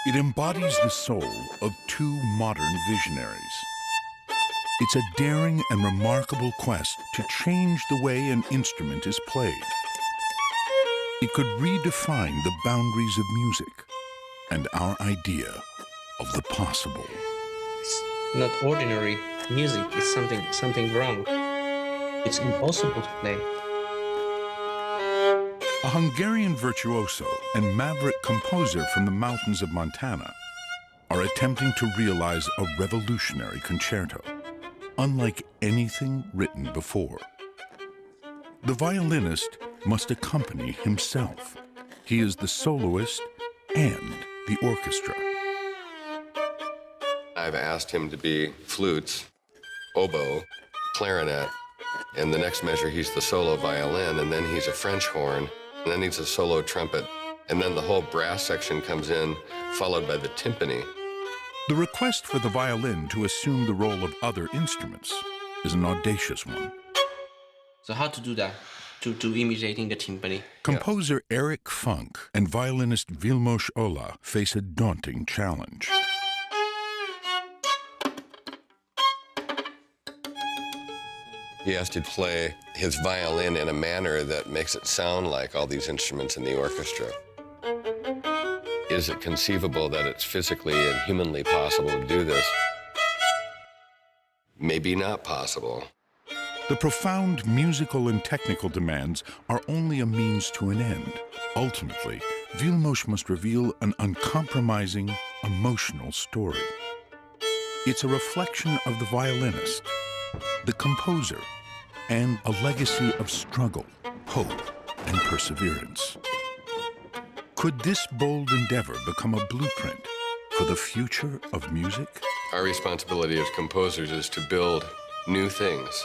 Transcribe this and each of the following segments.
It embodies the soul of two modern visionaries. It's a daring and remarkable quest to change the way an instrument is played. It could redefine the boundaries of music and our idea of the possible. It's not ordinary music, it's something wrong. It's impossible to play. A Hungarian virtuoso and maverick composer from the mountains of Montana are attempting to realize a revolutionary concerto, unlike anything written before. The violinist must accompany himself. He is the soloist and the orchestra. I've asked him to be flutes, oboe, clarinet. In the next measure, he's the solo violin, and then he's a French horn, and then he's a solo trumpet, and then the whole brass section comes in, followed by the timpani. The request for the violin to assume the role of other instruments is an audacious one. So how to do that? To imitating the timpani? Composer Eric Funk and violinist Vilmos Ola face a daunting challenge. He has to play his violin in a manner that makes it sound like all these instruments in the orchestra. Is it conceivable that it's physically and humanly possible to do this? Maybe not possible. The profound musical and technical demands are only a means to an end. Ultimately, Vilmos must reveal an uncompromising, emotional story. It's a reflection of the violinist, the composer, and a legacy of struggle, hope, and perseverance. Could this bold endeavor become a blueprint for the future of music? Our responsibility as composers is to build new things.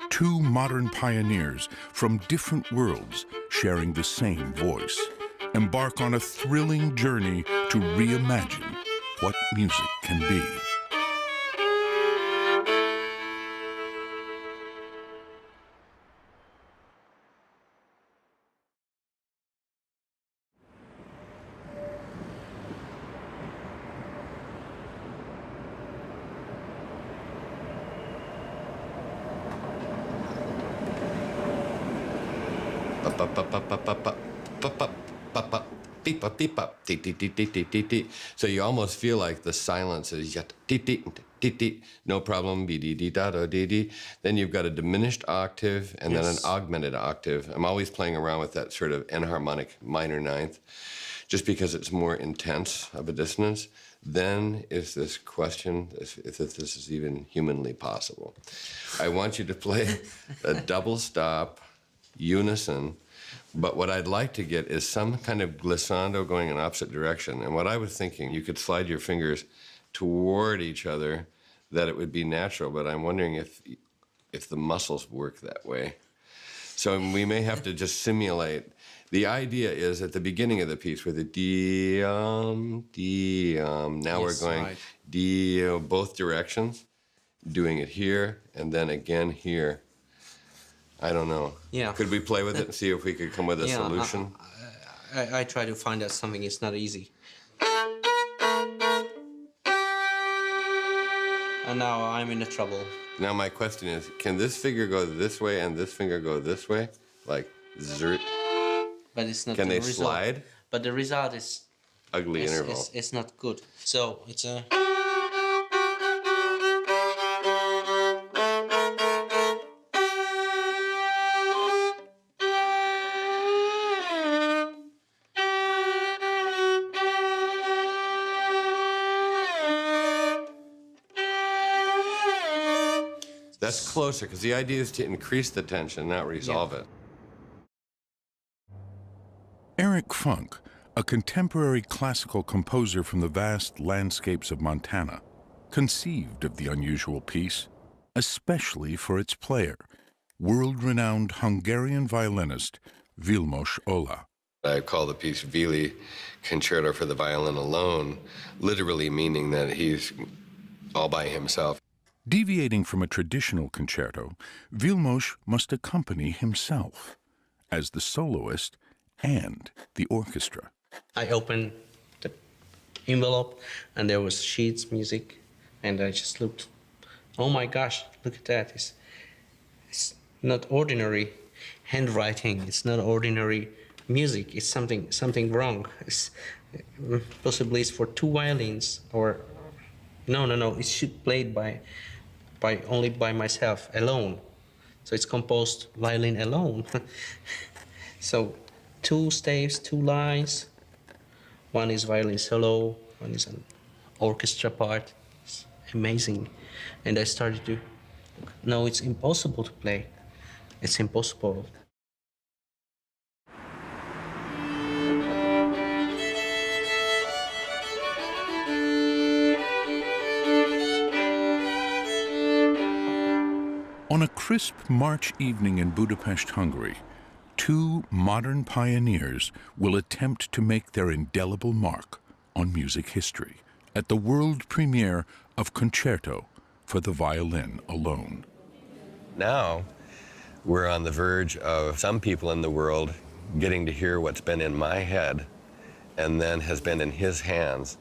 Two modern pioneers from different worlds sharing the same voice embark on a thrilling journey to reimagine what music can be. So you almost feel like the silence is no problem, then you've got a diminished octave and then an augmented octave. I'm always playing around with that sort of enharmonic minor ninth, just because it's more intense of a dissonance. Then is this question if this is even humanly possible. I want you to play a double stop, unison, but what I'd like to get is some kind of glissando going in opposite direction. And what I was thinking, you could slide your fingers toward each other, that it would be natural, but I'm wondering if the muscles work that way. So we may have to just simulate. The idea is at the beginning of the piece where the now we're going right. Both directions, doing it here and then again here. I don't know. Yeah. Could we play with it and see if we could come with a solution? I try to find out something. It's not easy. And now I'm in trouble. Now my question is, can this finger go this way and this finger go this way? Like, zert? But it's not. Can the they result. slide? But the result is... Ugly interval. It's not good. So it's a... That's closer, because the idea is to increase the tension, not resolve it. Eric Funk, a contemporary classical composer from the vast landscapes of Montana, conceived of the unusual piece, especially for its player, world-renowned Hungarian violinist Vilmos Ola. I call the piece Vili Concerto for the Violin Alone, literally meaning that he's all by himself. Deviating from a traditional concerto, Vilmos must accompany himself as the soloist and the orchestra. I open the envelope, and there was sheets music, and I just looked. Oh my gosh! Look at that! It's not ordinary handwriting. It's not ordinary music. It's something wrong. Possibly it's for two violins, or no. It should played by only by myself alone. So it's composed violin alone. So two staves, two lines. One is violin solo, one is an orchestra part. It's amazing. And I started to, no, it's impossible to play. It's impossible. On a crisp March evening in Budapest, Hungary, two modern pioneers will attempt to make their indelible mark on music history at the world premiere of Concerto for the Violin Alone. Now, we're on the verge of some people in the world getting to hear what's been in my head and then has been in his hands.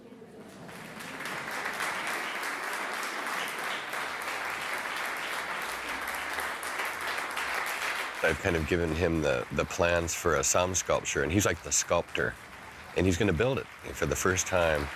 I've kind of given him the plans for a psalm sculpture, and he's like the sculptor, and he's going to build it for the first time.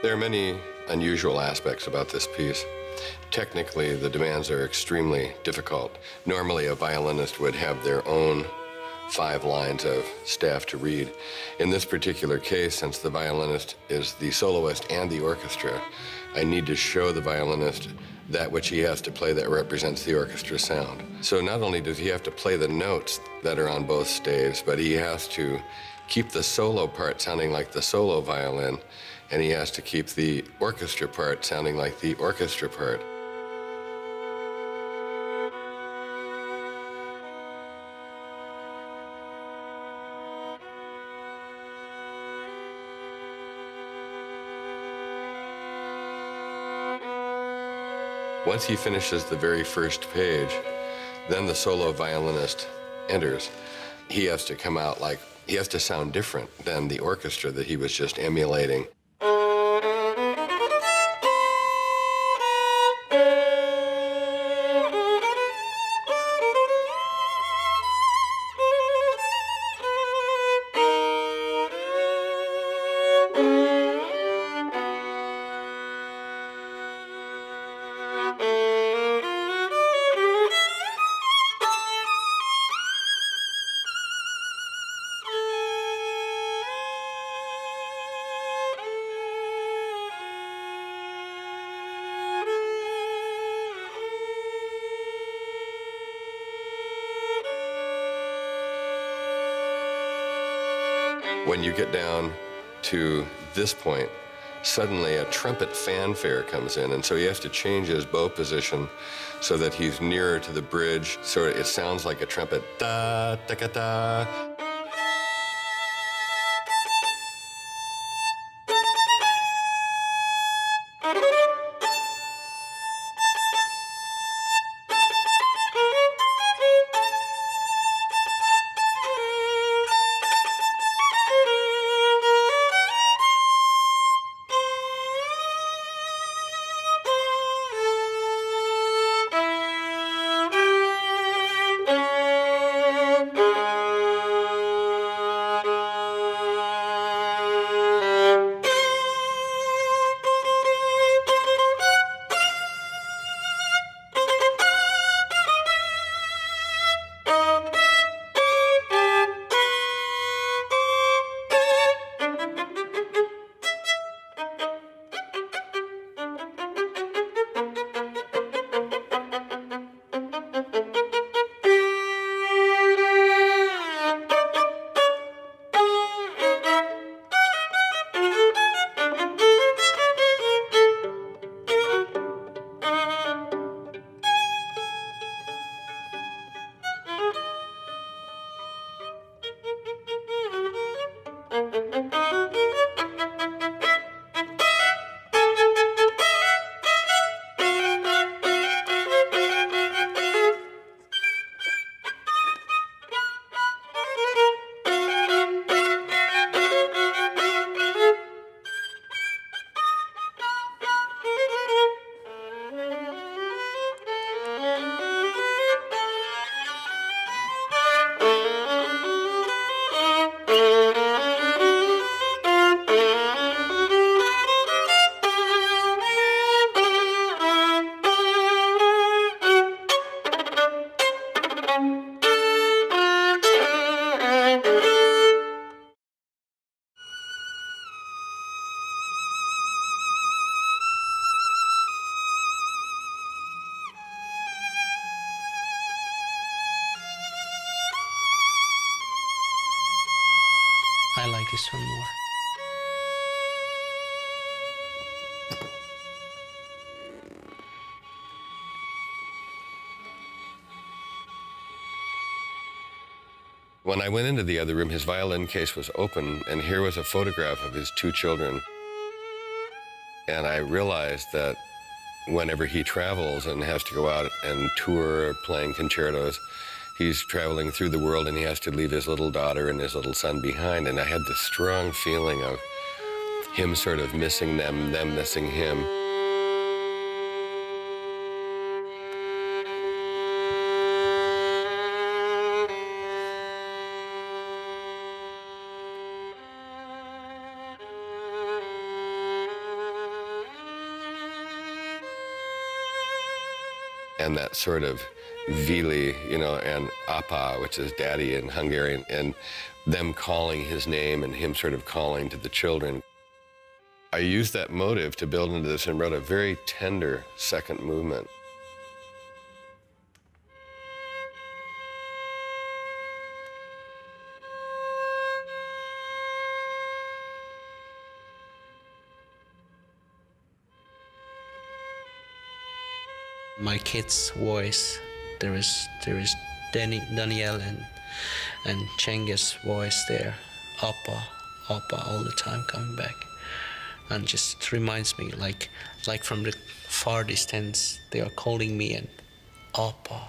There are many unusual aspects about this piece. Technically, the demands are extremely difficult. Normally, a violinist would have their own 5 lines of staff to read. In this particular case, since the violinist is the soloist and the orchestra, I need to show the violinist that which he has to play that represents the orchestra sound. So not only does he have to play the notes that are on both staves, but he has to keep the solo part sounding like the solo violin, and he has to keep the orchestra part sounding like the orchestra part. Once he finishes the very first page, then the solo violinist enters. He has to come out like, he has to sound different than the orchestra that he was just emulating. When you get down to this point, suddenly a trumpet fanfare comes in, and so he has to change his bow position so that he's nearer to the bridge, so it sounds like a trumpet. Da, da, da, da. I like this one more. When I went into the other room, his violin case was open, and here was a photograph of his two children. And I realized that whenever he travels and has to go out and tour playing concertos, he's traveling through the world and he has to leave his little daughter and his little son behind. And I had this strong feeling of him sort of missing them missing him. And that sort of Vili, you know, and Apa, which is daddy in Hungarian, and them calling his name and him sort of calling to the children. I used that motive to build into this and wrote a very tender second movement. My kid's voice, there is Daniel and Cengiz's voice there, Appa all the time coming back, and just reminds me like from the far distance they are calling me and Appa.